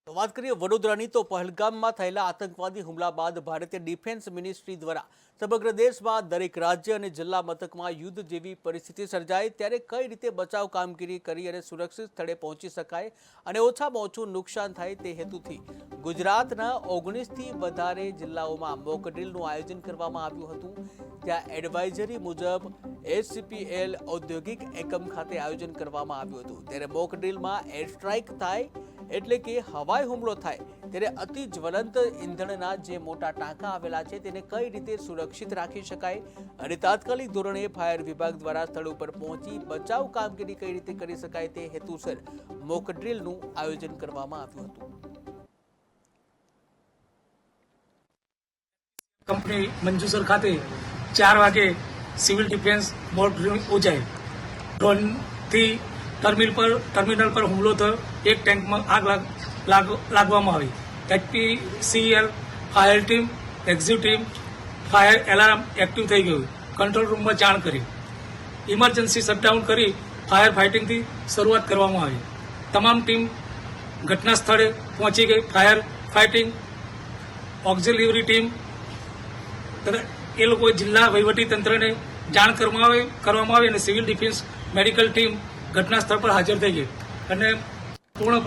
તો વાત કરીએ વડોદરાની તો પહલગામમાં થયેલા આતંકવાદી હુમલા બાદ ભારતીય ડિફેન્સ મિનિસ્ટ્રી દ્વારા સમગ્ર દેશમાં દરેક રાજ્ય અને જિલ્લા મથકમાં યુદ્ધ જેવી પરિસ્થિતિ સર્જાય ત્યારે કઈ રીતે બચાવ કામગીરી કરી અને સુરક્ષિત સ્થળે પહોંચી શકાય અને ઓછામાં ઓછું નુકસાન થાય તે હેતુથી ગુજરાતના 19થી વધારે જિલ્લાઓમાં મોક ડ્રીલનું આયોજન કરવામાં આવ્યું હતું। ત્યાં એડવાઇઝરી મુજબ એચસીપીએલ ઔદ્યોગિક એકમ ખાતે આયોજન કરવામાં આવ્યું હતું। ત્યારે મોક ડ્રીલમાં એર સ્ટ્રાઇક થાય એટલે કે હવાઈ હુમલો થાય ત્યારે અતિ જ્વલંત ઈંધણના જે મોટા ટાંકા આવેલા છે તેને કઈ રીતે સુરક્ષિત રાખી શકાય અને તાત્કાલિક ધોરણે ફાયર વિભાગ દ્વારા સ્થળ ઉપર પહોંચી બચાવ કામગીરી કઈ રીતે કરી શકાય તે હેતુસર મોક ડ્રીલનું આયોજન કરવામાં આવ્યું હતું। કંપની મંજુસર ખાતે 4 વાગે સિવિલ ડિફેન્સ મોક ડ્રીલ યોજાય। ડ્રોનથી ટર્મિનલ પર હુમલો થયો। એક ટેન્કમાં આગ લાગવામાં આવી। HPCL fire team, exit team, fire alarm active થઈ ગયું। કંટ્રોલ રૂમમાં જાણ કરી ઇમરજન્સી શટડાઉન કરી ફાયર ફાઇટિંગથી શરૂઆત કરવામાં આવી। તમામ ટીમ ઘટના સ્થળે પહોંચી ગઈ। ફાયર ફાઇટિંગ ઓક્ઝિલરી ટીમ એ લોકો જિલ્લા વહીવટી તંત્રને જાણ કરવામાં આવી અને સિવિલ ડિફેન્સ મેડિકલ ટીમ ઘટના સ્થળ પર હાજર થઈ ગઈ અને પૂર્ણ